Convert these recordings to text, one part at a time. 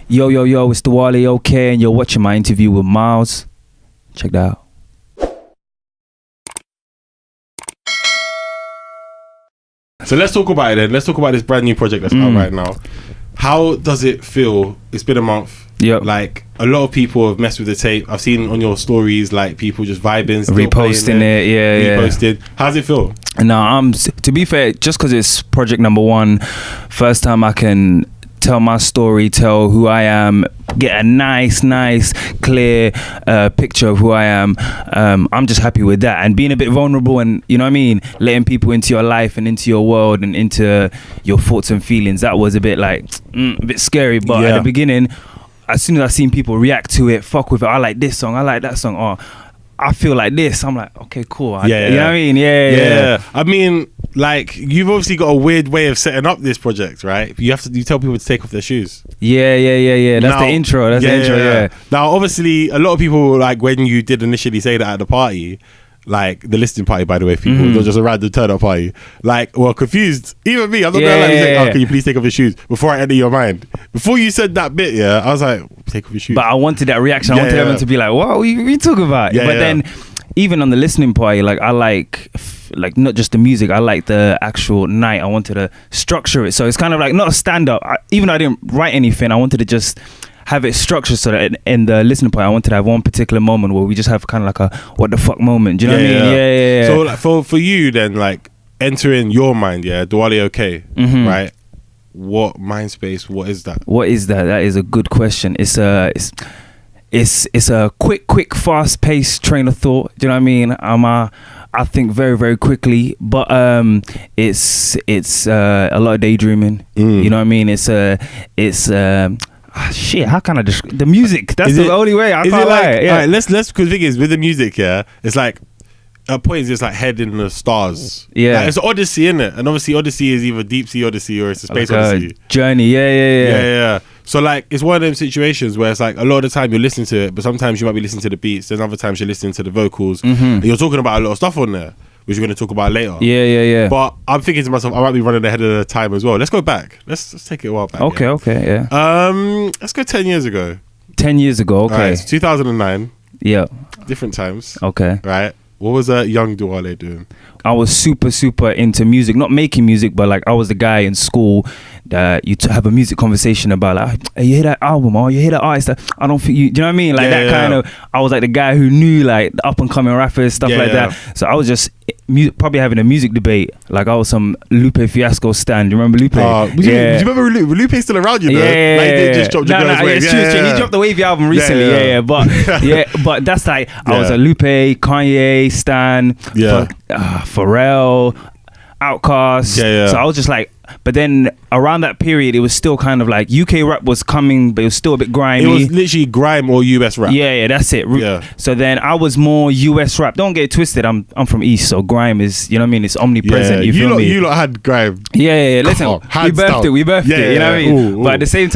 Yo, it's Dualeh Oke, and you're watching my interview with Myles. Check that out. So let's talk about it then. Let's talk about this brand new project that's out right now. How does it feel? It's been a month. Yep. Like, a lot of people have messed with the tape. I've seen on your stories, like, people just vibing, still Reposting it, yeah. Reposted. How's it feel? No, to be fair, just because it's project number 1, first time I can tell my story, tell who I am, get a nice clear picture of who I am. I'm just happy with that, and being a bit vulnerable, and you know what I mean, letting people into your life and into your world and into your thoughts and feelings. That was a bit like a bit scary, but at the beginning, as soon as I seen people react to it, fuck with it, I like this song, I like that song, or I feel like this, I'm like, okay, cool. You know what I mean? Yeah. I mean, like, you've obviously got a weird way of setting up this project, right? You tell people to take off their shoes. Yeah. That's the intro. Yeah. Now, obviously, a lot of people, like, when you did initially say that at the party, like the listening party, by the way, people, not just a random turn-up party, like, were confused. Even me, I'm not gonna lie, say, oh, can you please take off your shoes before I enter your mind? Before you said that bit, I was like, take off your shoes. But I wanted that reaction. I wanted everyone to be like, what are you talking about? But then, even on the listening party, like, I like not just the music, I like the actual night. I wanted to structure it, so it's kind of like not a stand-up. Even though I didn't write anything, I wanted to just have it structured so that in the listening party, I wanted to have one particular moment where we just have kind of like a what the fuck moment. Do you know what I mean? Yeah. So, like, for you then, like, entering your mind, Dualeh Oke, right? What mind space? What is that? What is that? That is a good question. It's a quick, fast-paced train of thought. Do you know what I mean? I think very, very quickly, but it's a lot of daydreaming. You know what I mean? Shit, how can I describe the music? That's the only way. I can't lie. All right, let's because the thing is with the music, it's like at points it's like head in the stars. Yeah, like, it's Odyssey, innit? And obviously Odyssey is either deep sea Odyssey or it's a space Odyssey. Journey. Yeah. So, like, it's one of them situations where it's like a lot of the time you're listening to it, but sometimes you might be listening to the beats. Then other times you're listening to the vocals, and you're talking about a lot of stuff on there, which we're going to talk about later. Yeah. But I'm thinking to myself, I might be running ahead of the time as well. Let's go back. Let's take it a while back. Okay, yeah. Let's go 10 years ago. 10 years ago, okay. All right, so 2009. Yeah. Different times. Okay. Right. What was young Dualeh doing? I was super into music, not making music, but like I was the guy in school that you have a music conversation about, like, hey, you hear that album, or you hear that artist that I don't think you know what I mean? Like kind of, I was like the guy who knew like the up and coming rappers, stuff like that. So I was just probably having a music debate. Like I was some Lupe Fiasco stan. Do you remember Lupe? Do you remember Lupe's still around you though? Yeah. Like they just dropped it's true. He dropped the Wavy album recently. But that's like I was a Lupe, Kanye stan, Pharrell, Outkast. So I was just like, but then around that period, it was still kind of like UK rap was coming, but it was still a bit grimy. It was literally grime or US rap. Yeah, that's it. So then I was more US rap. Don't get it twisted. I'm from East, so grime is, you know what I mean? It's omnipresent. You feel me? You lot had grime. Yeah. Listen, we birthed it. You know what I mean? But at the same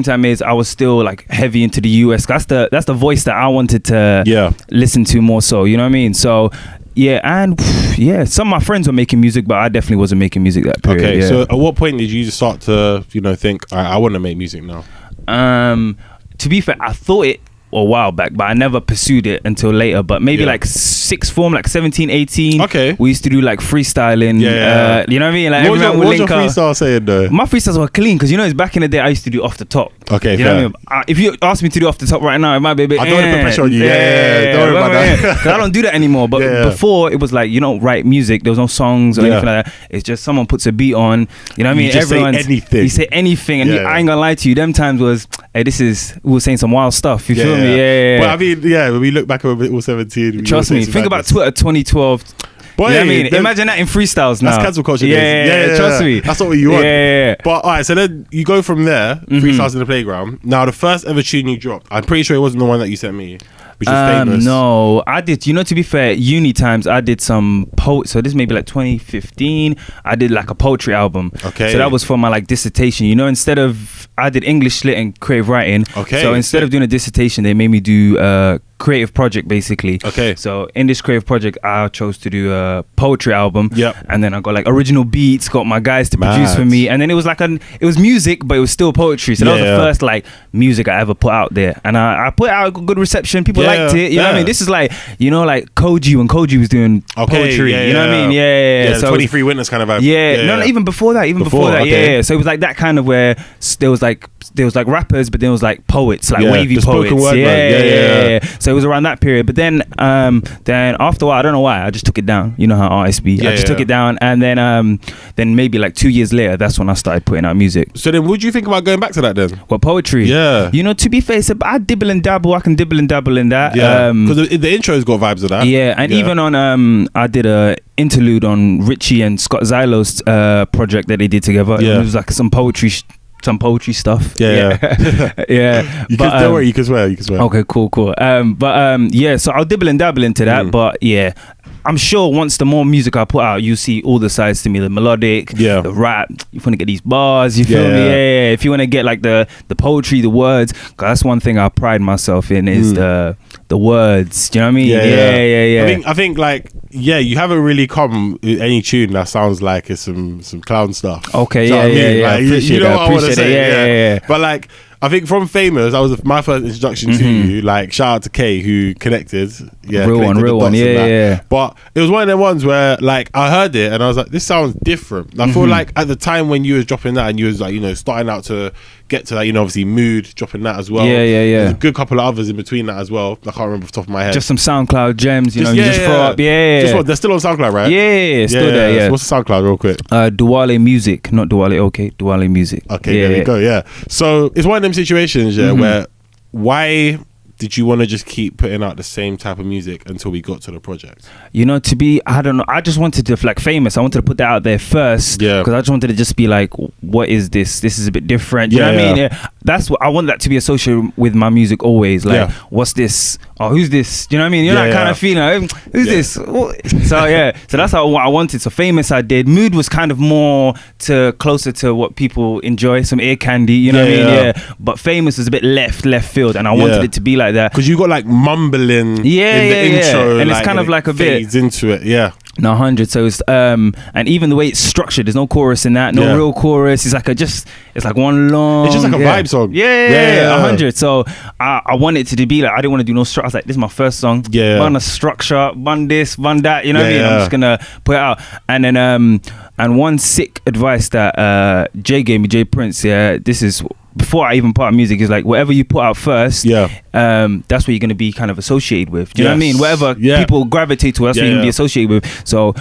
time is, I was still like heavy into the US. That's the voice that I wanted to listen to more so. You know what I mean? So. Some of my friends were making music, but I definitely wasn't making music that period. Okay, so at what point did you start to, think, I want to make music now? To be fair, I thought it a while back, but I never pursued it until later. But maybe like sixth form, like 17, 18. Okay. We used to do like freestyling. You know what I mean? Like what was your freestyle saying though? My freestyles were clean because it's back in the day I used to do off the top. Okay. You know what I mean? If you ask me to do off the top right now, it might be a bit. I don't want to put pressure on you. Don't worry about that. Because I don't do that anymore. But before it was like you don't write music. There was no songs or anything like that. It's just someone puts a beat on. You know what I mean? You just say anything. You say anything, and I ain't gonna lie to you. Them times was, hey, we were saying some wild stuff. You feel me? Yeah. But I mean, when we look back when we were 17. Trust me. Think about Twitter 2012. Boy, you know what I mean? Imagine that in freestyles now. That's cancel culture. Yeah, trust me. That's not what you want. Yeah. But all right, so then you go from there, freestyles in the playground. Now, the first ever tune you dropped, I'm pretty sure it wasn't the one that you sent me, which is famous. No, I did. To be fair, uni times, I did some so this may be like 2015. I did like a poetry album. Okay. So that was for my like dissertation. Instead of I did English lit and creative writing. Okay. So instead of doing a dissertation, they made me do creative project basically. Okay. So in this creative project, I chose to do a poetry album. Yep. And then I got like original beats, got my guys to produce Mad. for me, and then it was like it was music, but it was still poetry. So that was the first like music I ever put out there, and I put out a good reception. People liked it. You know what I mean? This is like, you know, like Koji when Koji was doing poetry. You know what I mean? Yeah. So 23 Witness kind of vibe. No, even before that. Okay. Yeah. So it was like that kind of where there was like rappers, but then it was like poets, like wavy the poets. spoken word, Yeah. So it was around that period. But then after a while, I don't know why, I just took it down. You know how artists be. I just took it down, and then maybe like 2 years later, that's when I started putting out music. So then, would you think about going back to that then? What, poetry? Yeah. You know, to be fair, I dibble and dabble. I can dibble and dabble in that. Yeah. Because the intro's got vibes of that. Yeah, and even on I did a interlude on Richie and Scott Zylo's project that they did together. Yeah. It was like some poetry stuff. Yeah. Yeah. Don't worry, you can swear. Okay, cool. Yeah, so I'll dibble and dabble into that, but yeah, I'm sure once the more music I put out, you see all the sides to me, the melodic, the rap. You want to get these bars, you feel me? Yeah. If you want to get like the poetry, the words, 'cause that's one thing I pride myself in is the words. Do you know what I mean? Yeah. I think like, you haven't really come with any tune that sounds like it's some clown stuff. Okay, Do you know what I mean? yeah. Like, Appreciate you know that. what I want to say. Yeah. But like, I think from Famous, that was my first introduction to you. Like, shout out to Kay who connected. Yeah, real one. Yeah. But it was one of them ones where like I heard it and I was like, this sounds different. I feel like at the time when you was dropping that and you was like, you know, starting out to get to that, you know, obviously Mood dropping that as well. Yeah. There's a good couple of others in between that as well. I can't remember off the top of my head. Just some SoundCloud gems, you know, you just throw up. Yeah. Just what, they're still on SoundCloud, right? Yeah, still there. Yeah. So what's the SoundCloud, real quick? Dualeh Music, not Dualeh Oke, Dualeh Music. Okay, there we go. Yeah. So it's one of them situations, where why did you want to just keep putting out the same type of music until we got to the project? You know, I don't know, I just wanted to, like, Famous, I wanted to put that out there first, because I just wanted to just be like, what is this? This is a bit different. You know what I mean? Yeah. That's what I want that to be associated with my music always. Like, what's this? Oh, who's this? Do you know what I mean? You know that kind of feeling. Who's this? So yeah, so that's what I wanted. So Famous I did. Mood was kind of more closer to what people enjoy, some ear candy. You know what I mean? Yeah. But Famous was a bit left field, and I wanted it to be like that. Because you got like mumbling in the intro, and it's kind of like a bit fades into it. Yeah. No, 100. So it's and even the way it's structured, there's no chorus in that, no real chorus. It's like it's like one long. It's just like a vibe song. Yeah, 100. So I wanted it to be like, I didn't want to do no structure. I was like, this is my first song. Yeah. Run a structure, run this, run that. You know what I mean? I'm just gonna put it out. And then and one sick advice that Jay gave me, Jay Prince. Yeah, this is. Before I even put out music, is like whatever you put out first, that's what you're going to be kind of associated with. Do you know what I mean? Whatever people gravitate to, that's what you're going to be associated with. So,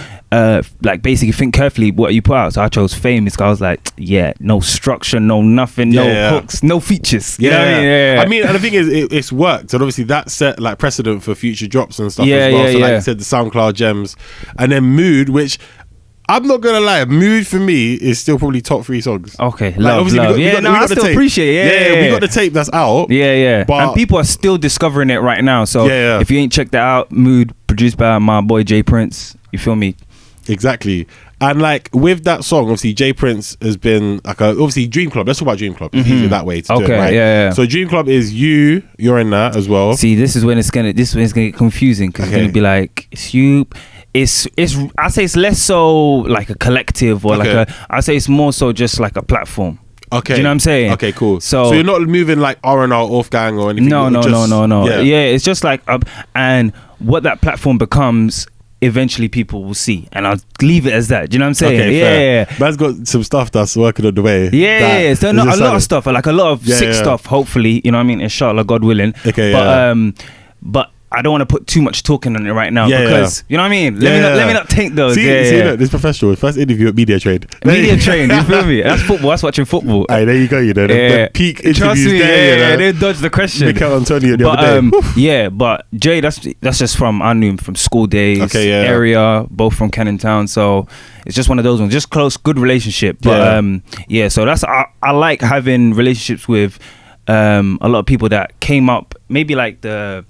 like, basically think carefully what you put out. So I chose Famous, because I was like, no structure, no nothing, no hooks, no features. You know what I mean? I mean, and the thing is, it's worked. And obviously that set like precedent for future drops and stuff as well. So like you said, the SoundCloud gems. And then Mood, which... I'm not gonna lie, Mood for me is still probably top 3 songs. Okay, love. We still appreciate it. We got the tape that's out. Yeah. But and people are still discovering it right now. So if you ain't checked that out, Mood, produced by my boy Jay Prince. You feel me? Exactly. And like with that song, obviously Jay Prince has been like obviously Dream Club. Let's talk about Dream Club. It's easier that way to do it, right? Yeah. So Dream Club is you're in that as well. See, this is when it's gonna get confusing, because it's gonna be like, it's you. It's I say it's less so like a collective or I say it's more so just like a platform. Okay. Do you know what I'm saying? Okay, cool. So you're not moving like R&R off gang or anything? No. Yeah, it's just like and what that platform becomes, eventually people will see, and I'll leave it as that. Do you know what I'm saying? Okay, fair. Man's got some stuff that's working on the way. Yeah. So not a lot of stuff, like a lot of sick stuff, hopefully, you know what I mean, inshallah, God willing. Okay, but I don't want to put too much talking on it right now, because you know what I mean. Let me not take those. See, look, this professional first interview at Media Train. You feel me? That's football. That's watching football. Hey, there you go. You know the peak interviews. Trust me, they dodged the question. Mikel Antonio the other day. But Jay, that's just from, I knew him from school days, area, both from Cannon Town. So it's just one of those ones, just close, good relationship. But so that's I like having relationships with a lot of people that came up, maybe like the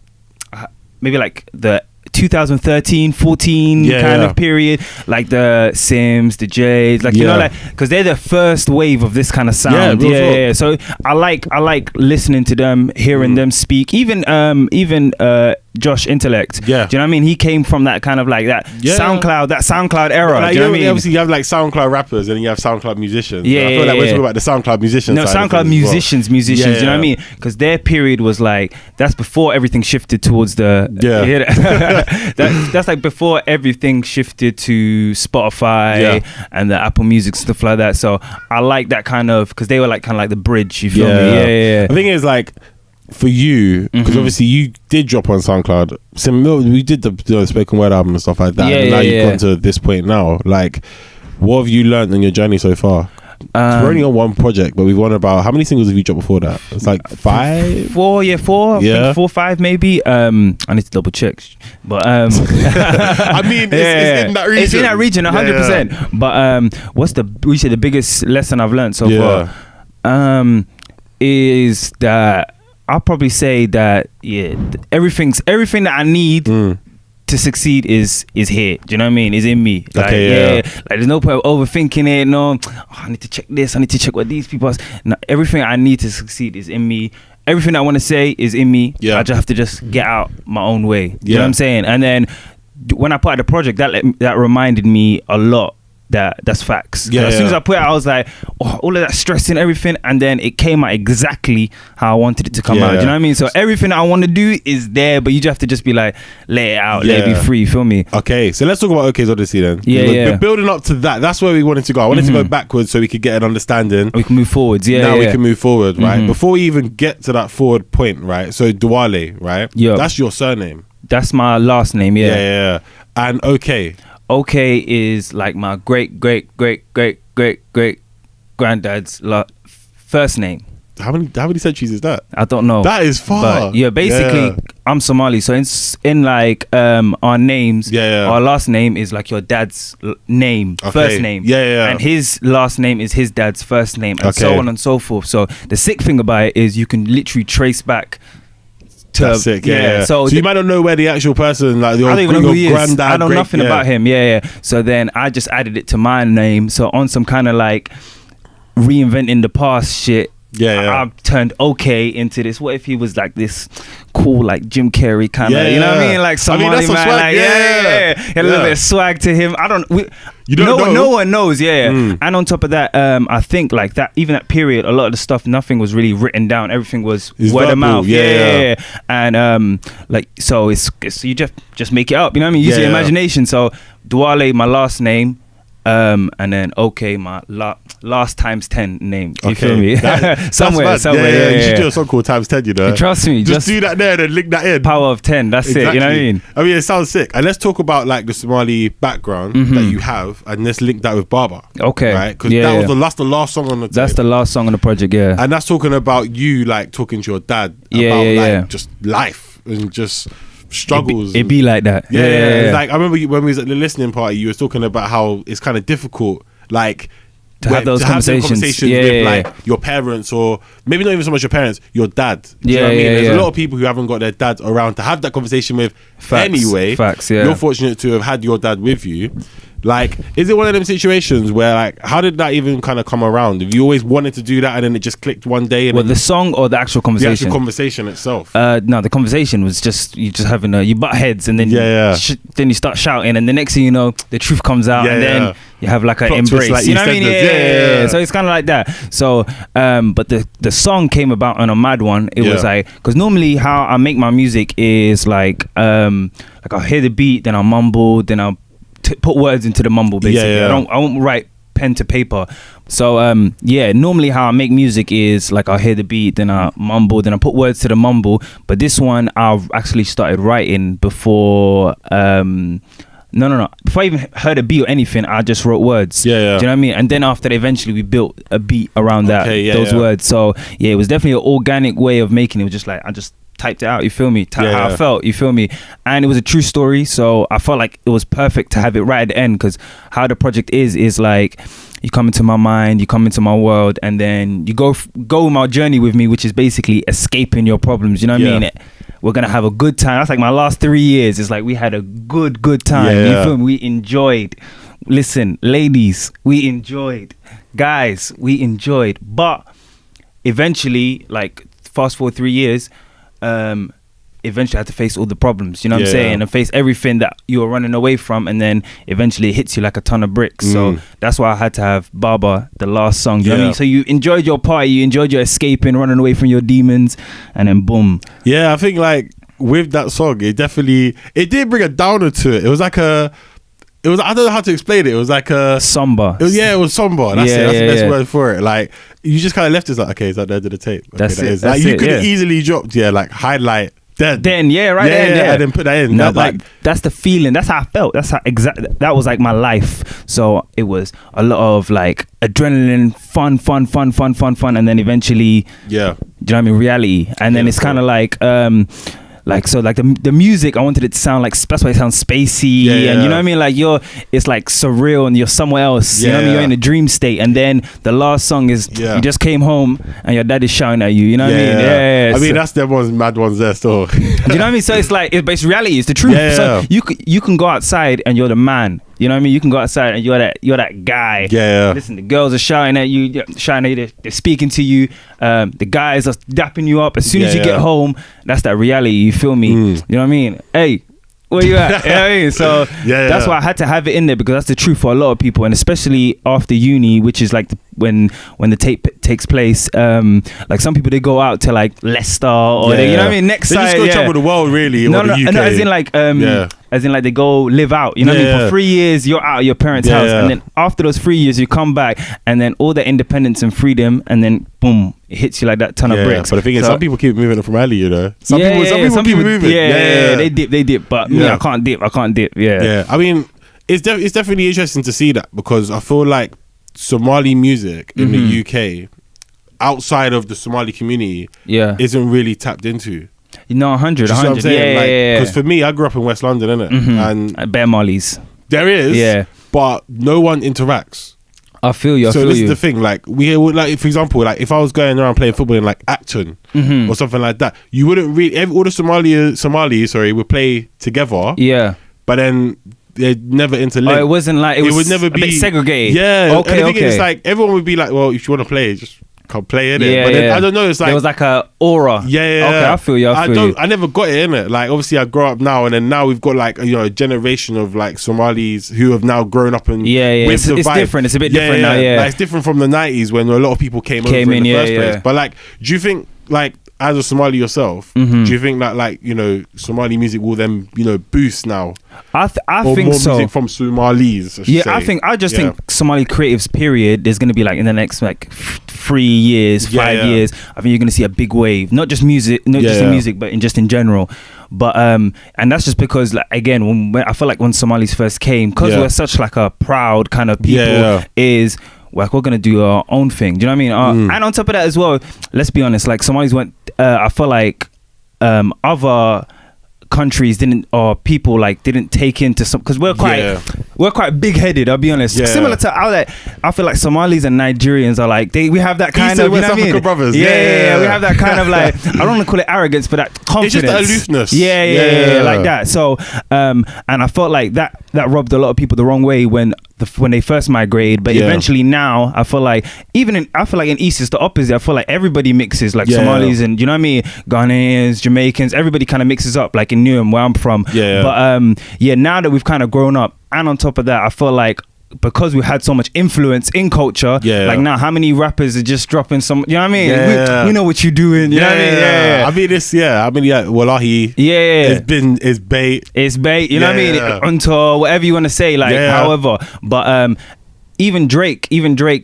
2013, 14 kind of period, like the Sims, the Jays, like you know, like because they're the first wave of this kind of sound. Yeah. So I like listening to them, hearing them speak. Even Josh Intellect. Yeah. Do you know what I mean? He came from that kind of like that SoundCloud era. Like, do you know what I mean? Obviously, you have like SoundCloud rappers and then you have SoundCloud musicians. Yeah. I feel like we're talking about the SoundCloud musicians. No, SoundCloud musicians. Do you know what I mean? Because their period was like, that's before everything shifted towards the. That's like before everything shifted to Spotify and the Apple Music, stuff like that. So I like that kind of, because they were like kind of like the bridge. You feel me? Yeah. The thing is, like, for you, because obviously you did drop on SoundCloud. We did the spoken word album and stuff like that. And now you've gone to this point now. Like, what have you learned on your journey so far? We're only on one project, but we've won about, how many singles have you dropped before that? It's like 5? 4. I think 4, 5 maybe. I need to double check, but I mean, it's in that region. It's in that region, 100%. But what's the biggest lesson I've learned so far? Is that I'll probably say that everything that I need to succeed is here. Do you know what I mean? Is in me. Like, like there's no point of overthinking it. No, I need to check this. I need to check what these people are. No, everything I need to succeed is in me. Everything I want to say is in me. I just have to just get out my own way. You know what I'm saying? And then when I put out the project, that reminded me a lot. That's facts. As soon as I put it out, I was like, all of that stress and everything, and then it came out exactly how I wanted it to come out. Do you know what I mean? So everything I want to do is there, but you just have to just be like, let it out, let it be free. Feel me? Okay, so let's talk about OKES Odyssey then. We're building up to that. That's where we wanted to go. I wanted to go backwards so we could get an understanding. We can move forwards. Now we can move forward, right? Before we even get to that forward point, right? So Dualeh, right? Yeah. That's your surname. That's my last name. Yeah. And Oke. Oke is like my great granddad's first name. How many centuries is that? I don't know. That is far. But basically I'm Somali, so in like our names, our last name is like your dad's name, first name. And his last name is his dad's first name, and so on and so forth. So the sick thing about it is you can literally trace back. That's sick, So you might not know where the actual person, like your, I don't even know who he is. Granddad, I know nothing about him. So then I just added it to my name. So on some kind of like reinventing the past shit, I turned Oke into this. What if he was like this cool, like Jim Carrey kind of, you know what I mean? Like Somali man, swag, like He had a little bit of swag to him. No one knows, And on top of that, I think like that, even that period, a lot of the stuff, nothing was really written down. Everything was word of mouth. And like so you just make it up. You know what I mean? Use your imagination. So Dualeh, my last name. And then Oke, my last times 10 name. You feel me? somewhere. You should do a song called Times 10. You know, trust me. Just do that there and then link that in. Power of 10. That's it. You know what I mean? I mean, it sounds sick. And let's talk about like the Somali background that you have, and let's link that with Baba. Okay, right? Because that's the last song on the. That's the last song on the project. And that's talking about you, like talking to your dad about just life and just struggles. It be like that. Like I remember when we was at the listening party, you was talking about how it's kind of difficult, like to have those conversations with like your parents, or maybe not even so much your parents, your dad. Do you know what I mean? There's a lot of people who haven't got their dads around to have that conversation with. Anyway, you're fortunate to have had your dad with you. Like, is it one of them situations where, like, how did that even kind of come around? Have you always wanted to do that and then it just clicked one day? And the song or the actual conversation? The actual conversation itself. No, the conversation was just you just having you butt heads, and then then you start shouting, and the next thing you know, the truth comes out, and then you have like an embrace. Like you know what I mean? So it's kind of like that. So, but the song came about on a mad one. It was like, because normally how I make my music is like I'll hear the beat, then I'll mumble, then I'll put words into the mumble, basically. I won't write pen to paper. So normally how I make music is like I'll hear the beat, then I mumble, then I put words to the mumble. But this one I've actually started writing before before I even heard a beat or anything, I just wrote words. Do you know what I mean? And then after that, eventually we built a beat around those words. So it was definitely an organic way of making it. It was just like I just typed it out, you feel me? How I felt, you feel me? And it was a true story, so I felt like it was perfect to have it right at the end, because how the project is like you come into my mind, you come into my world, and then you go on my journey with me, which is basically escaping your problems, you know what I mean? we're gonna have a good time. That's like my last 3 years. It's like we had a good time. Yeah. You feel me? We enjoyed. Listen, ladies, we enjoyed. Guys, we enjoyed. But eventually, like fast forward 3 years, eventually I had to face all the problems, you know what I'm saying, and face everything that you were running away from, and then eventually it hits you like a ton of bricks. So that's why I had to have Baba, the last song, you know what I mean? So you enjoyed your party, you enjoyed your escaping, running away from your demons, and then boom. Yeah, I think like with that song, it did bring a downer to it. It was like I don't know how to explain it. It was like a somber. It was somber. That's it. That's the best word for it. Like you just kind of left it like, okay, is that the end of the tape? Okay, That's it. Like you could have easily dropped, like highlight. Then and then put that in. That's the feeling. That's how I felt. That's how that was like my life. So it was a lot of like adrenaline, fun, and then eventually, do you know what I mean? Reality, and then it's kind of like so like the music, I wanted it to sound like, that's why it sounds spacey, and you know what I mean, like it's like surreal and you're somewhere else, you know what I mean, you're in a dream state. And then the last song is you just came home and your dad is shouting at you, you know what I mean? I mean, that's them ones, mad ones there still. Do you know what I mean? So it's like, it's reality, it's the truth. So you can go outside and you're the man. You know what I mean? You can go outside and you're that guy. Listen, the girls are shouting at you, they're speaking to you. The guys are dapping you up. As soon as you get home, that's that reality. You feel me? You know what I mean? Hey, where you at? You know what I mean? So that's why I had to have it in there, because that's the truth for a lot of people, and especially after uni, which is like when the tape takes place. Like some people, they go out to like Leicester or they, you know what I mean? Next they side, just go travel the world, really. No, or the UK. no, as in like they go live out, you know what I mean? For 3 years you're out of your parents' house, and then after those 3 years you come back, and then all the independence and freedom, and then boom, it hits you like that ton of bricks. But the thing is, some people keep moving from early, you know. Some people keep moving. They dip, but me, I can't dip. I mean, it's definitely interesting to see that, because I feel like Somali music in the UK, outside of the Somali community, isn't really tapped into. No, 100. What I'm saying? Because for me, I grew up in West London, innit? And Bear Marley's. There is, but no one interacts. I feel you. So this is the thing. Like we would, like, for example, like if I was going around playing football in like Acton or something like that, you wouldn't really. All the Somalis, would play together. Yeah, but then they'd never interlink. Oh, it wasn't like it would never be segregated. Yeah, okay. And it's like everyone would be like, well, if you want to play, just come play in it. Yeah, but then, I don't know. It's like there was like a aura. Yeah. Okay, I feel you. I never got it in it. Like obviously, I grow up now, and then now we've got like a generation of like Somalis who have now grown up and it's different. It's a bit different now. Yeah, like, it's different from the 90s when a lot of people came over in the first place. But like, do you think like, as a Somali yourself, do you think that like, Somali music will then boost now? I or think more so. Music from Somalis. I just think Somali creatives period. There's gonna be like in the next like 3 years, 5 years. I think you're gonna see a big wave, not just music, not just in music, but in general. But and that's just because like, again, when I feel like when Somalis first came, because we're such like a proud kind of people, is like we're gonna do our own thing. Do you know what I mean? And on top of that as well, let's be honest, like Somalis went. I feel like other countries didn't, or people like didn't take into some, because we're quite big-headed. I'll be honest. Similar to I feel like Somalis and Nigerians are like we have that kind of West African brothers. We have that kind of like I don't want to call it arrogance, but that confidence. It's just the aloofness. Like that. So and I felt like that rubbed a lot of people the wrong way when they first migrated, but eventually now I feel like in East it's the opposite. I feel like everybody mixes, like Somalis and you know what I mean, Ghanaians, Jamaicans, everybody kind of mixes up, like in Newham where I'm from. But now that we've kind of grown up, and on top of that, I feel like because we had so much influence in culture, like now how many rappers are just dropping some, you know what I mean? We know what you're doing, you know what I mean? Wallahi, it's bait, you know what I mean? Until whatever you want to say, like however, but even Drake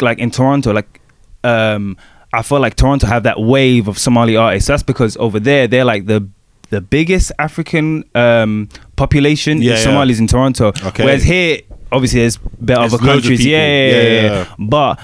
like in Toronto, like I feel like Toronto have that wave of Somali artists. That's because over there they're like the biggest African population is Somalis in Toronto, whereas here obviously there's better other countries, but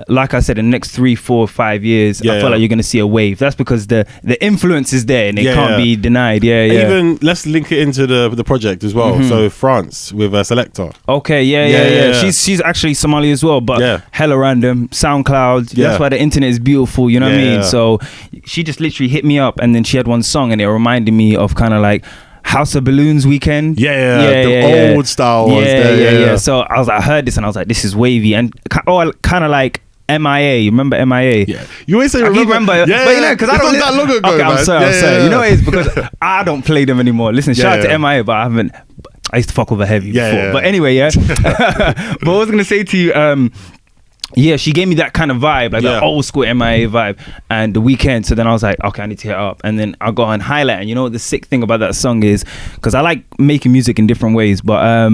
like I said, in the next 3, 4, 5 years, I feel like you're gonna see a wave. That's because the influence is there and it can't be denied. Even let's link it into the project as well. So France with a Selector. Okay, yeah. She's actually Somali as well, but hella random. Soundcloud. That's why the internet is beautiful. You know what I mean? So she just literally hit me up, and then she had one song, and it reminded me of kind of like House of Balloons weekend. The old style ones. Yeah. So I heard this and I was like, this is wavy, and kind of like MIA. You remember MIA? Yeah. You always say remember. But you know, because I don't that long ago. Okay, I'm sorry. You know, it's because I don't play them anymore. Listen, shout out to MIA, but I used to fuck with a heavy before. But anyway, but I was gonna say to you, she gave me that kind of vibe, like the old school MIA vibe, and the weekend. So then I was like, okay, I need to hit her up. And then I got on Highlight. And you know what the sick thing about that song is? Because I like making music in different ways, but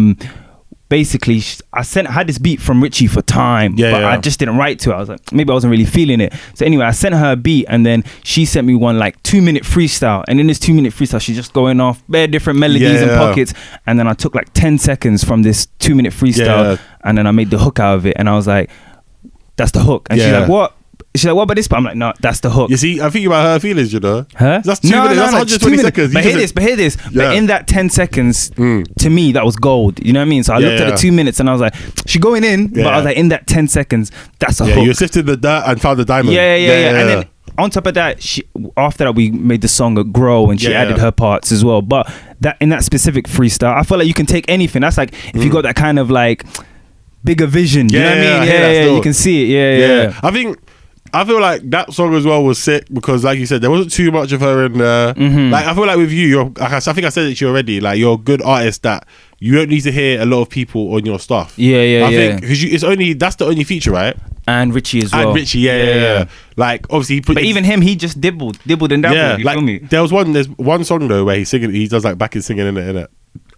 basically I had this beat from Richie for time, but I just didn't write to it. I was like, maybe I wasn't really feeling it. So anyway, I sent her a beat, and then she sent me one like 2-minute freestyle. And in this 2-minute freestyle, she's just going off bare different melodies and pockets. And then I took like 10 seconds from this 2-minute freestyle, and then I made the hook out of it. And I was like, that's the hook. And she's like, what? She's like, what about this? But I'm like, no, that's the hook. You see, I think about her feelings, you know. Huh? That's 2 minutes. That's 120 seconds. But hear this. But in that 10 seconds, to me, that was gold. You know what I mean? So I looked at the 2 minutes and I was like, she going in. But I was like, in that 10 seconds, that's a hook. You sifted the dirt and found the diamond. Yeah. And then on top of that, after that, we made the song grow, and she added her parts as well. But that in that specific freestyle, I feel like you can take anything. That's like, if you got that kind of like bigger vision, you know what I mean? Yeah, you can see it. Yeah. I feel like that song as well was sick because, like you said, there wasn't too much of her in there. Like, I feel like with you, I think I said it to you already. Like, you're a good artist that you don't need to hear a lot of people on your stuff. I think because that's the only feature, right? And Richie as well. And Richie, yeah. Like, obviously, but even him, he just dibbled and dabbled. Yeah, you like, feel me? there's one song though where he does like backing singing in it.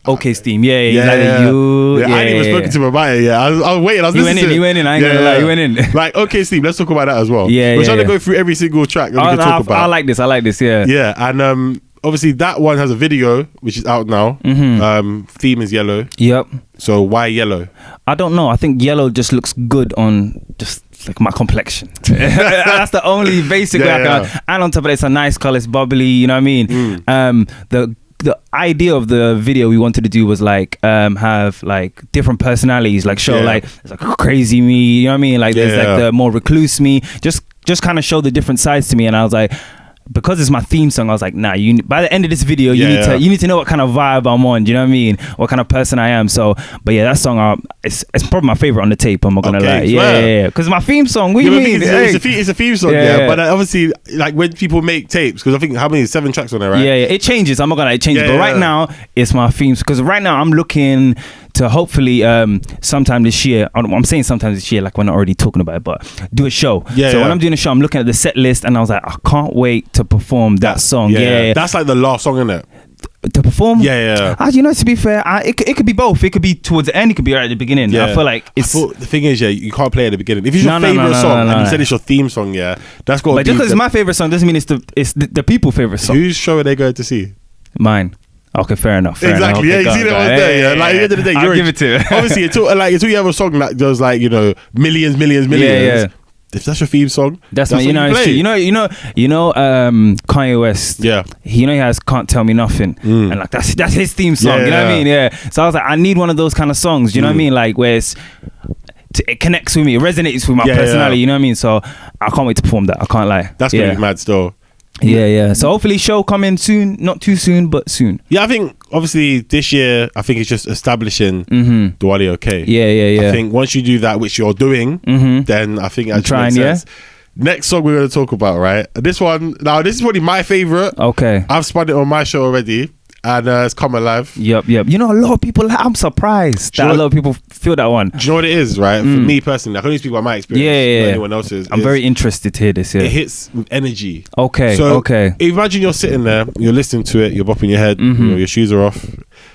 OKES theme, I ain't even spoken to him about it. I was waiting. I was listening. He went in. I ain't gonna lie. He went in. Like OKES theme. Let's talk about that as well. We're trying to go through every single track that we can talk about. I like this. Yeah. And obviously that one has a video which is out now. Theme is yellow. Yep. So why yellow? I don't know. I think yellow just looks good on just like my complexion. That's the only basic way I can. And on top of it, it's a nice color. It's bubbly. You know what I mean? The idea of the video we wanted to do was like have like different personalities, like show like there's like crazy me, you know what I mean? Like there's like the more recluse me, just kind of show the different sides to me. And I was like, because it's my theme song, I was like, nah, by the end of this video, you need to know what kind of vibe I'm on. Do you know what I mean? What kind of person I am. So, but yeah, that song, it's probably my favorite on the tape. I'm not gonna lie. Yeah. Because my theme song. What do you mean? It's a theme song, But obviously, like when people make tapes, because I think how many 7 tracks on there, right? Yeah. It changes. I'm not gonna lie, it changes. But right now, it's my themes. Because right now, I'm looking to hopefully sometime this year. I'm saying sometime this year, like we're not already talking about it, but do a show. So when I'm doing a show, I'm looking at the set list, and I was like, I can't wait to perform that song. That's like the last song, isn't it? To perform? You know, to be fair, it could be both. It could be towards the end, it could be right at the beginning. I feel like it's... the thing is, you can't play at the beginning. If it's your favourite song and you said it's your theme song, that's got to be... But just because it's my favourite song doesn't mean it's the people's favourite song. Whose show are they going to see? Mine. Okay, fair enough. Exactly. Okay, you see that one there. Like at the end of the day, I'll give it to you. Obviously, until you have a song that does like millions. If that's your theme song, that's my, you know, it's true. You know, Kanye West. Yeah. He has "Can't Tell Me Nothing," and like that's his theme song. You know what I mean? Yeah. So I was like, I need one of those kind of songs. You know what I mean? Like where it connects with me, it resonates with my personality. You know what I mean? So I can't wait to perform that. I can't lie. That's gonna be mad still. Yeah. So hopefully show coming soon, not too soon, but soon. Yeah, I think obviously this year, I think it's just establishing Dualeh Oke. Yeah. I think once you do that, which you're doing, then I think that makes sense. Next song we're going to talk about, right? This one, now this is probably my favorite. Okay. I've spun it on my show already. And it's Come Alive. Yep. You know, a lot of people, I'm surprised that a lot of people feel that one. Do you know what it is, right? For me personally, I can only speak about my experience. Yeah. Anyone else's. I'm very interested to hear this. Yeah. It hits with energy. Okay. Imagine you're sitting there, you're listening to it, you're bopping your head, your shoes are off.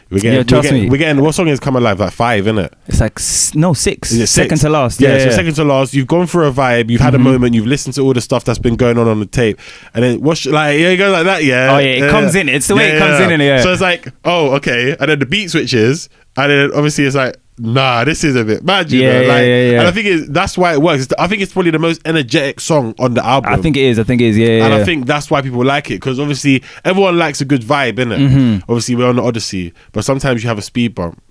We're getting what song is Come Alive? Like 5, isn't it? It's like 6. Is it 6? Second to last. Yeah, so second to last. You've gone through a vibe. You've had a moment. You've listened to all the stuff that's been going on the tape, and then it goes like that. Yeah. Oh yeah, it comes in. It's the way it comes in. Yeah. So it's like, oh okay, and then the beat switches, and then obviously it's like, nah, this is a bit mad, you know? Like, and I think that's why it works. I think it's probably the most energetic song on the album. I think it is, yeah. And I think that's why people like it, because obviously everyone likes a good vibe, innit? Obviously we're on the Odyssey, but sometimes you have a speed bump.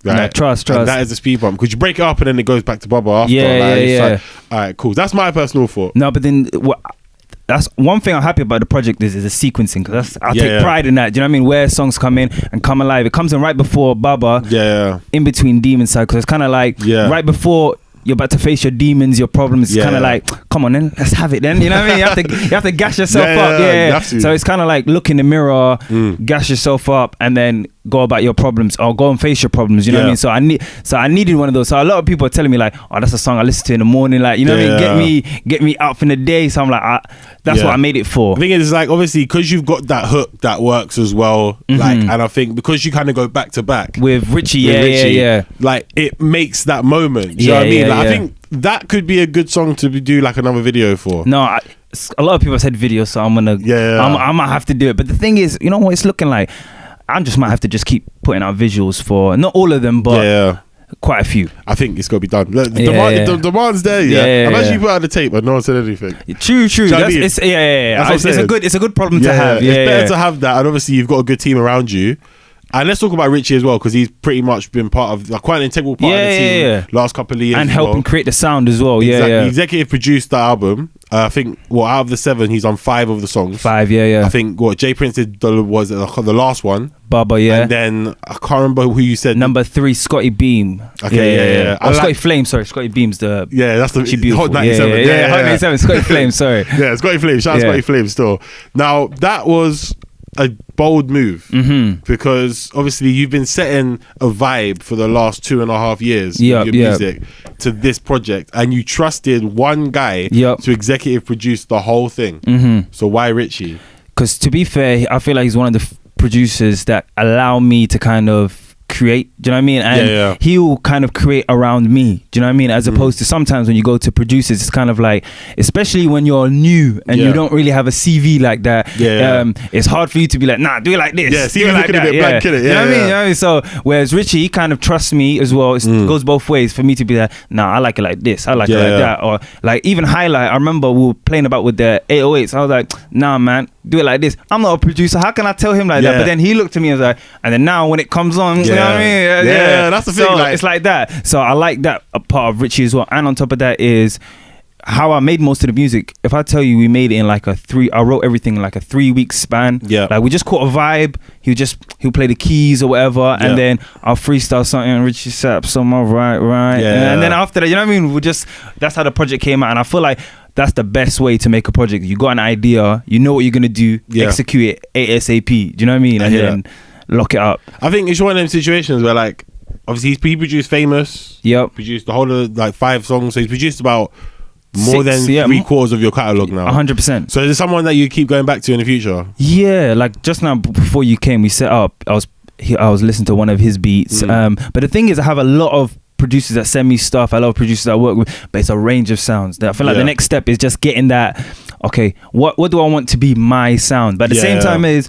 Right? No, trust. And that is the speed bump, because you break it up and then it goes back to Bubba after. Like, all right, cool. That's my personal thought. No, but then that's one thing I'm happy about the project is the sequencing, because I take pride in that. Do you know what I mean? Where songs come in and come alive. It comes in right before Baba, in between Demon Side, because it's kind of like right before you're about to face your demons, your problems. It's kind of like, come on then, let's have it then. You know what I mean? You have to gas yourself up. You have to. So it's kind of like look in the mirror, gas yourself up, and then go about your problems, or go and face your problems. You know what I mean? So I needed one of those. So a lot of people are telling me like, oh, that's a song I listen to in the morning. Like, you know what I mean? Get me up in the day. So I'm like, that's what I made it for. The thing is, like, obviously, because you've got that hook that works as well. Like, and I think because you kind of go back to back with Richie, like it makes that moment. Do you know what I mean? Like, I think that could be a good song to do like another video for. No, a lot of people said video, so I'm gonna, I might have to do it. But the thing is, you know what it's looking like? I just might have to just keep putting out visuals for not all of them, but quite a few. I think it's got to be done. The demand's there. I'm actually put out the tape, but no one said anything. True. It's a good problem to have. It's better to have that, and obviously you've got a good team around you. And let's talk about Richie as well, because he's pretty much been part of, like, quite an integral part of the team last couple of years. And helping create the sound as well. He executive produced the album. I think, out of the 7, he's on 5 of the songs. 5, I think, Jay Prince did was the last one. Baba, And then, I can't remember who you said. Number 3, Scotty Beam. Okay, Scotty Flame, sorry. Scotty Beam's the... Yeah, that's the... Hot 97. Hot 97, Scotty Flame, sorry. Scotty Flame. Shout out Scotty Flame still. Now, that was a bold move, because obviously you've been setting a vibe for the last 2.5 years with your music to this project, and you trusted one guy to executive produce the whole thing. So why Richie? Because to be fair, I feel like he's one of the producers that allow me to kind of create, do you know what I mean? And he will kind of create around me, do you know what I mean? As opposed to sometimes when you go to producers, it's kind of like, especially when you're new and you don't really have a CV like that, it's hard for you to be like, nah, do it like this, do it like that, you know what I mean? So whereas Richie, he kind of trusts me as well. It goes both ways for me to be like, nah, I like it like this, I like it like that, or like even Highlight. I remember we were playing about with the 808s. I was like, nah, man, do it like this. I'm not a producer, how can I tell him like that? But then he looked at me and was like, and then now when it comes on, you know what I mean? That's the thing. So it's like that. So I like that a part of Richie as well. And on top of that is how I made most of the music. If I tell you, we made it in like I wrote everything in like a 3-week span. Like we just caught a vibe. He'll play the keys or whatever, and then I'll freestyle something. Richie Saps on my right. And then after that, you know what I mean? That's how the project came out. And I feel like that's the best way to make a project. You got an idea, you know what you're gonna do, execute it ASAP. Do you know what I mean? And then lock it up. I think it's one of them situations where, like, obviously he produced Famous. Produced the whole of like 5 songs. So he's produced about more than 3/4 of your catalogue now. 100%. So is it someone that you keep going back to in the future? Yeah, like just now before you came, we set up. I was listening to one of his beats. But the thing is, I have a lot of producers that send me stuff. I love producers that I work with, but it's a range of sounds. That I feel like the next step is just getting that. Okay, what do I want to be my sound? But at the same time is,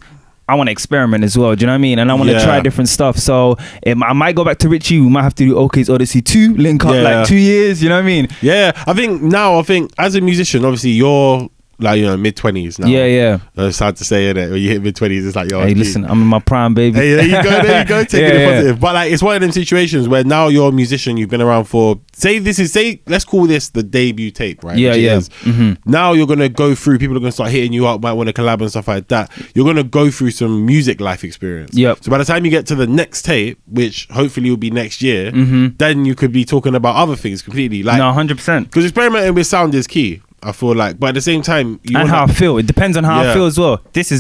I want to experiment as well. Do you know what I mean? And I want to try different stuff. So I might go back to Richie. We might have to do OKES Odyssey 2, link up like 2 years. You know what I mean? Yeah. I think as a musician, obviously you're like, you know, mid-20s now. It's hard to say, innit? When you hit mid-20s, it's like, yo, hey, listen, I'm in my prime, baby. Hey, there you go. Take it positive. But like, it's one of them situations where now you're a musician, you've been around for, let's call this the debut tape, right? Now you're going to go through, people are going to start hitting you up, might want to collab and stuff like that. You're going to go through some music life experience. So by the time you get to the next tape, which hopefully will be next year, then you could be talking about other things completely. Like, no, 100%. Because experimenting with sound is key, I feel like, but at the same time, how I feel. It depends on how I feel as well. This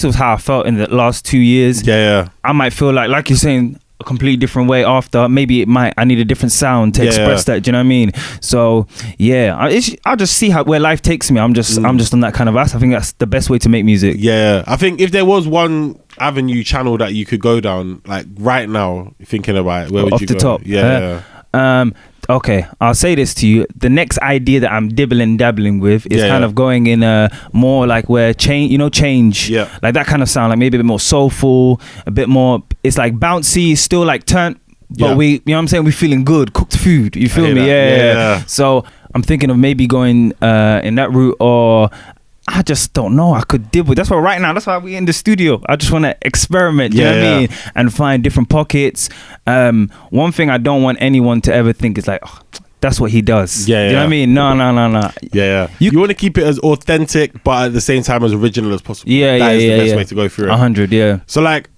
was how I felt in the last 2 years. I might feel like you're saying, a completely different way after. Maybe I need a different sound to express that. Do you know what I mean? So I'll just see where life takes me. I'm just on that kind of ass. I think that's the best way to make music. I think if there was one avenue channel that you could go down, like right now, thinking about it, where would you go? Off the top. Okay, I'll say this to you. The next idea that I'm dabbling with is kind of going in a more like where change, like that kind of sound, like maybe a bit more soulful, a bit more. It's like bouncy, still like turn, but we, you know what I'm saying, we're feeling good, cooked food. You feel me? Yeah. So I'm thinking of maybe going in that route, or I just don't know. I could dibble. That's why right now, that's why we're in the studio. I just want to experiment, you know what I mean? And find different pockets. One thing I don't want anyone to ever think is like, oh, that's what he does. You know what I mean? No. You want to keep it as authentic, but at the same time as original as possible. That is the best way to go through it. 100, So like,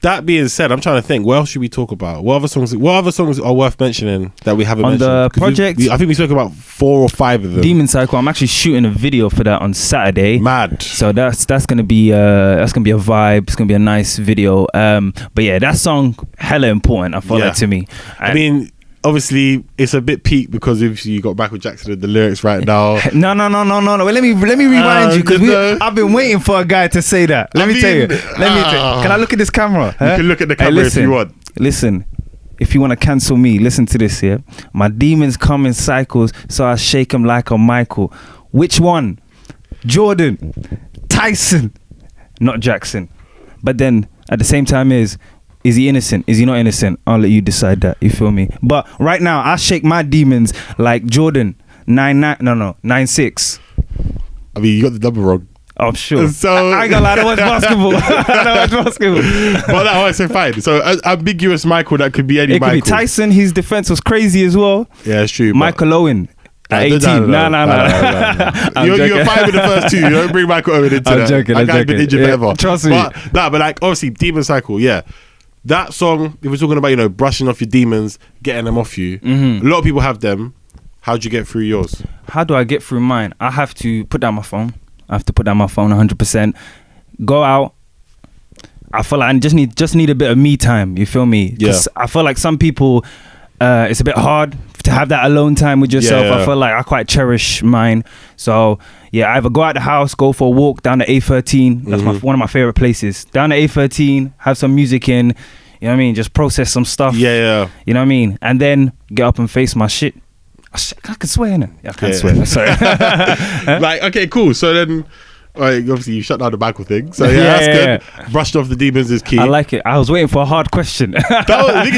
that being said, I'm trying to think, what else should we talk about? What other songs are worth mentioning that we haven't mentioned? On the project? I think we spoke about 4 or 5 of them. Demon Cycle, I'm actually shooting a video for that on Saturday. Mad. So that's gonna be a vibe. It's gonna be a nice video. But yeah, that song hella important, I feel like, to me. I mean, obviously it's a bit peak because obviously you got Michael Jackson in the lyrics right now. No. Well, let me rewind you, because I've been waiting for a guy to say that. Let me tell you. Can I look at this camera? You can look at the camera if you want. Listen, if you want to cancel me, listen to this here. My demons come in cycles, so I shake them like a Michael. Which one? Jordan, Tyson, not Jackson. But then at the same time is he innocent? Is he not innocent? I'll let you decide that. You feel me? But right now, I shake my demons like Jordan 9'6". I mean, you got the number wrong. Oh, sure. So I ain't gonna lie, I don't watch basketball. But that was so fine. So ambiguous Michael, that could be any Michael. It could be Tyson. His defense was crazy as well. Yeah, it's true. Michael Owen. At 18. No. You're fine with the first 2. You don't bring Michael Owen into that. I'm joking. That guy's been injured forever. Trust me. But like, obviously, Demon Cycle, that song, if we're talking about, brushing off your demons, getting them off you, a lot of people have them. How'd you get through yours? How do I get through mine? I have to put down my phone. 100%. Go out. I feel like I just need a bit of me time. You feel me? Because I feel like some people, it's a bit hard to have that alone time with yourself. I feel like I quite cherish mine. So I either go out the house, go for a walk down the A13. That's one of my favorite places. Down the A13, have some music in. You know what I mean? Just process some stuff. You know what I mean? And then get up and face my shit. I can swear, innit? I can't swear. Sorry. Like, okay, cool. So then, obviously, you shut down the Michael thing. So that's good. Brushed off the demons is key. I like it. I was waiting for a hard question. I don't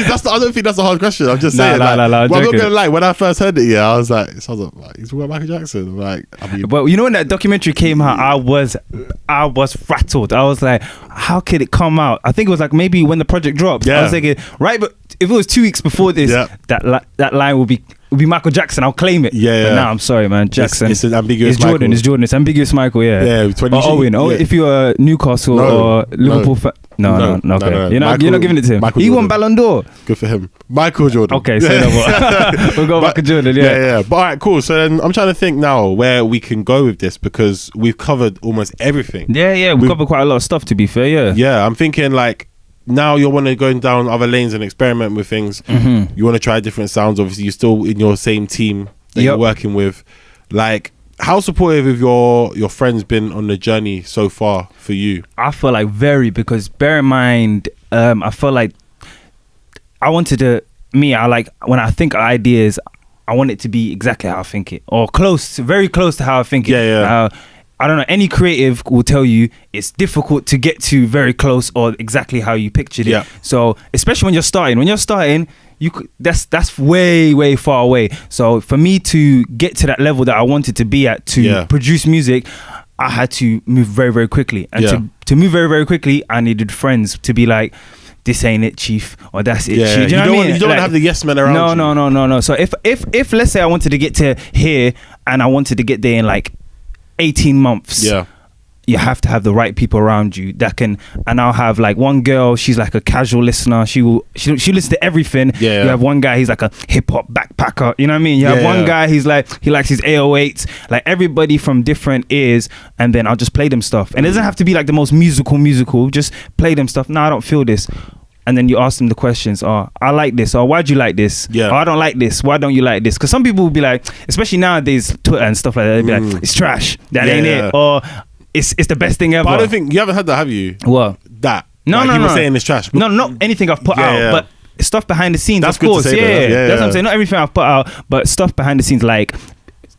think that's a hard question. I'm just saying. I'm not gonna lie. When I first heard it, I was like, it sounds like he's talking about Michael Jackson. I'm like, but you know, when that documentary came out, I was rattled. I was like, how could it come out? I think it was like maybe when the project dropped. I was thinking, right, but if it was 2 weeks before this, that line will be Michael Jackson. I'll claim it. But now I'm sorry, man. Jackson. It's an ambiguous. It's Jordan. Michael. It's Jordan. It's ambiguous Michael. Yeah. Or Owen. If you're a Newcastle or Liverpool fan. No. Okay. You're not giving it to him. He won Ballon d'Or. Good for him. Michael Jordan. Okay, say no more. We'll go back to Jordan. But all right, cool. So then I'm trying to think now where we can go with this, because we've covered almost everything. We've covered quite a lot of stuff, to be fair. I'm thinking like, now you want to go down other lanes and experiment with things. You want to try different sounds. Obviously, you're still in your same team that you're working with. Like, how supportive have your friends been on the journey so far for you? I feel like very, because bear in mind, I feel like I wanted to. I like when I think of ideas, I want it to be exactly how I think it, or very close to how I think it. I don't know, any creative will tell you it's difficult to get to very close or exactly how you pictured it. So especially when you're starting, that's way far away. So for me to get to that level that I wanted to be at to produce music, I had to move very, very quickly. And to move very, very quickly, I needed friends to be like, this ain't it, chief, or that's it, chief. Do you know what I mean? You don't want to have the yes men around you. No. So if let's say I wanted to get to here and I wanted to get there in like 18 months, you have to have the right people around you that can. And I'll have like one girl, she's like a casual listener, she listens to everything. You have one guy, he's like a hip-hop backpacker, you know what I mean? You have one guy, he's like, he likes his 808s, like everybody from different ears. And then I'll just play them stuff, and it doesn't have to be like the most musical, just play them stuff. I don't feel this. And then you ask them the questions. Oh, I like this. Or why'd you like this? Oh, I don't like this. Why don't you like this? Because some people will be like, especially nowadays, Twitter and stuff like that, they'll be like, it's trash. That ain't it. Or it's the best thing ever. But I don't think you haven't had that, have you? What? That. No, like people saying it's trash. No, not anything I've put out, but stuff behind the scenes. That's of course. Good to say That's what I'm saying. Not everything I've put out, but stuff behind the scenes, like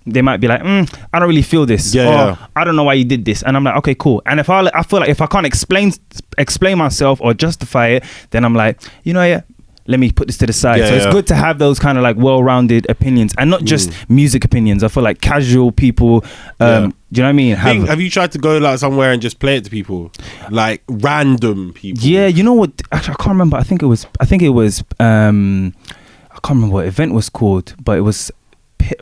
they might be like, I don't really feel this, or I don't know why you did this, and I'm like, okay, cool. And if I feel like if I can't explain myself or justify it, then I'm like, let me put this to the side. Yeah, so it's good to have those kind of like well-rounded opinions and not just music opinions. I feel like casual people, do you know what I mean? Have you tried to go like somewhere and just play it to people, like random people? Yeah, you know what? Actually, I can't remember. I think it was. I can't remember what event was called, but it was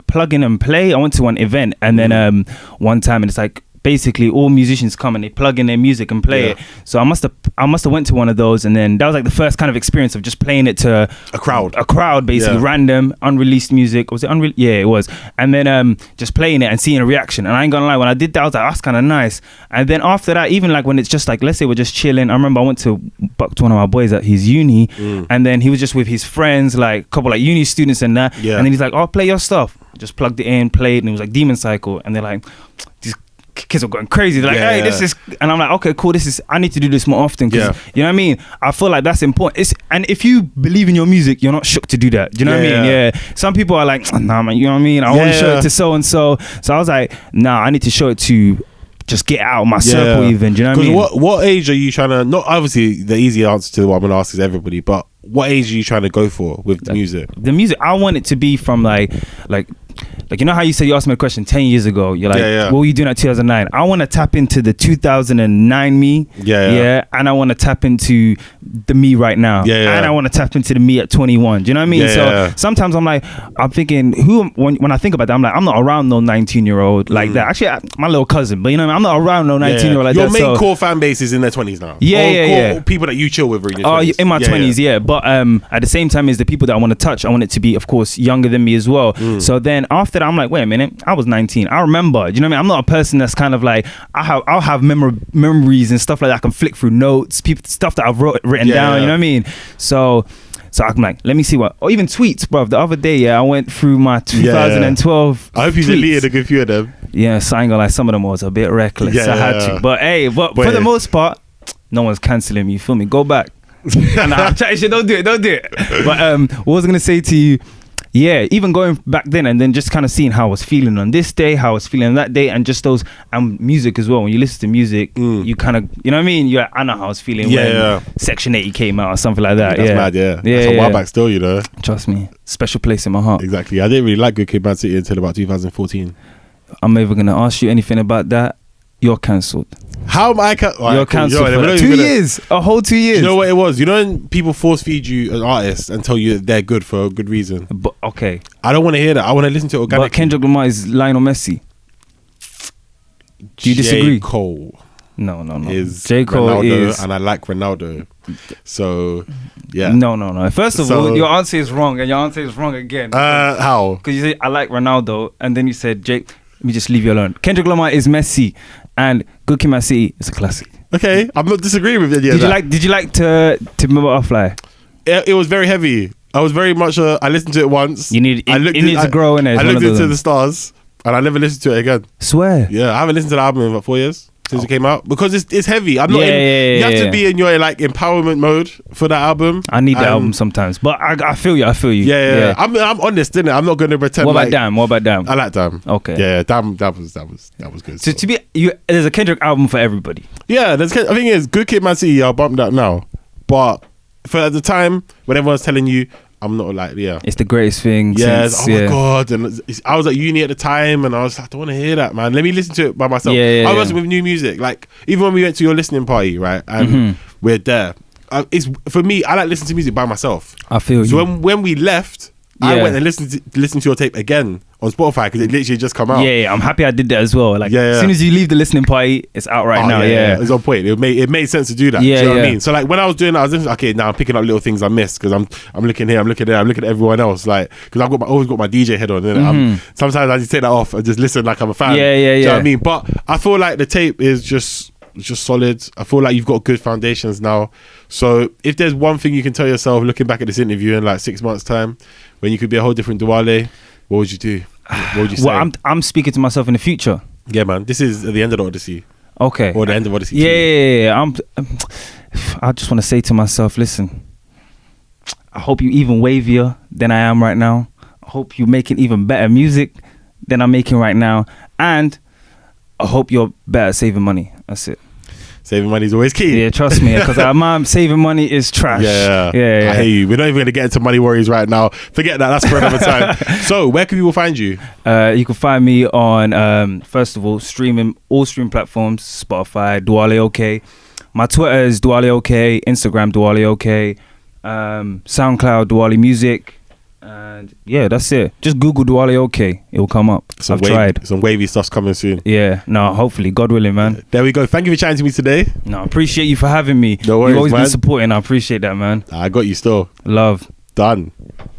plug in and play. I went to one event and then one time, and it's like basically all musicians come and they plug in their music and play it. So I must have went to one of those, and then that was like the first kind of experience of just playing it to a crowd basically, random unreleased music. Was it yeah, it was. And then just playing it and seeing a reaction. And I ain't gonna lie, when I did that, I was like, that's kind of nice. And then after that, even like when it's just like, let's say we're just chilling, I remember I went to buck to one of my boys at his uni, and then he was just with his friends, like a couple like uni students and that, and then he's like, oh, play your stuff. Just plugged it in, played, and it was like Demon Cycle, and they're like, these kids are going crazy. They're like, hey, this is, and I'm like, okay, cool, I need to do this more often, because you know what I mean, I feel like that's important. And if you believe in your music, you're not shook to do that. Do you know what I mean? Some people are like, nah man, you know what I mean, I want to show it to so and so I was like, nah, I need to show it to just get out of my circle even. Do you know what I mean? What age are you trying to, not obviously the easy answer to what I'm gonna ask is everybody, but what age are you trying to go for with the music? The music, I want it to be from like you know how you said, you asked me a question 10 years ago, you're like, what were you doing at 2009? I want to tap into the 2009 me, and I want to tap into the me right now, and I want to tap into the me at 21. Do you know what I mean? So sometimes I'm thinking, when I think about that, I'm like, I'm not around no 19-year-old like that. Actually, my little cousin, but you know what I mean? I'm not around no 19-year-old like your that. Your main core fan base is in their 20s now. Or people that you chill with are in your 20s. In my 20s, but at the same time, is the people that I want to touch, I want it to be, of course, younger than me as well. So then after that, I'm like, wait a minute, I was 19. I remember. Do you know what I mean? I'm not a person that's kind of like, I'll have memories and stuff like that. I can flick through notes, stuff that I've written down. You know what I mean? So I'm like, let me see or even tweets, bro. The other day, I went through my 2012. I hope you deleted a good few of them. Yeah, so I ain't gonna lie, some of them was a bit reckless. I had to. But hey, for the most part, no one's cancelling me. You feel me? Go back. Nah, don't do it. But what was I gonna say to you? Yeah, even going back then and then just kind of seeing how I was feeling on this day, how I was feeling that day, and just those music as well. When you listen to music, you kind of, you know what I mean? I know how I was feeling when Section 80 came out or something like that. That's mad, That's a while back still, you know. Trust me, special place in my heart. Exactly. I didn't really like Good Kid, Mad City until about 2014. I'm never gonna ask you anything about that. You're cancelled. How am I cancelled? You're cancelled for 2 years. A whole 2 years. You know what it was? You know when people force feed you an artist and tell you they're good for a good reason? But okay. I don't want to hear that. I want to listen to it organically. But Kendrick Lamar is Lionel Messi. Do you disagree? J. Cole. No. Is J. Cole Ronaldo, is... and I like Ronaldo. So, yeah. No. First of all, your answer is wrong, and your answer is wrong again. How? Because you said, I like Ronaldo, and then you said, Jake, let me just leave you alone. Kendrick Lamar is Messi, and Good Kid, Mad City is a classic. Okay, I'm not disagreeing with it. Did you like to Butterfly? It was very heavy. I was very much. I listened to it once. It needs to grow in it. I looked into the stars, and I never listened to it again. Swear. Yeah, I haven't listened to the album in about 4 years since it came out, because it's heavy. I'm not. You have to be in your like empowerment mode for that album. I need the album sometimes, but I feel you. Yeah. I'm honest, innit? I'm not going to pretend. What about Damn? I like Damn. Okay. Yeah, Damn. That was good. So to be there's a Kendrick album for everybody. Yeah, I think it's Good Kid, Mad City. I'll bump that now, but for at the time when everyone's telling you, I'm not like, it's the greatest thing. Yes, my God. And I was at uni at the time, and I was like, I don't want to hear that, man. Let me listen to it by myself. I wasn't with new music. Like, even when we went to your listening party, right, and we're there, it's for me, I like listening to music by myself. I feel you. So when we left, I went and listened to your tape again on Spotify, because it literally just come out. Yeah, I'm happy I did that as well. Like, as soon as you leave the listening party, it's out right now. Yeah, it's on point. It made sense to do that. Do you know what I mean? So like when I was doing that, I was listening, okay, now I'm picking up little things I missed, because I'm looking here, I'm looking there, I'm looking at everyone else, like, because I've always got my DJ head on. Sometimes I just take that off and just listen like I'm a fan. Do you know what I mean? But I feel like the tape is just solid. I feel like you've got good foundations now. So if there's one thing you can tell yourself looking back at this interview in like 6 months' time, when you could be a whole different Dualeh, what would you do? What would you say? Well, I'm speaking to myself in the future. Yeah, man. This is at the end of the Odyssey. Okay. Or the end of Odyssey. Yeah. I just want to say to myself, listen, I hope you even wavier than I am right now. I hope you're making even better music than I'm making right now. And I hope you're better at saving money. That's it. Saving money is always key. Yeah, trust me, because saving money is trash. Yeah. I hear you. We're not even going to get into money worries right now. Forget that. That's for another time. So, where can people find you? You can find me on, first of all, all stream platforms, Spotify, Dualeh Oke. My Twitter is Dualeh Oke, Instagram Dualeh Oke, SoundCloud Dualeh Music. And yeah, that's it. Just Google Dualeh Oke. It will come up. I've tried. Some wavy stuff's coming soon. Yeah. No, hopefully. God willing, man. There we go. Thank you for chatting to me today. No, I appreciate you for having me. No worries, You've always man. been supporting. I appreciate that, man. I got you still. Love. Done.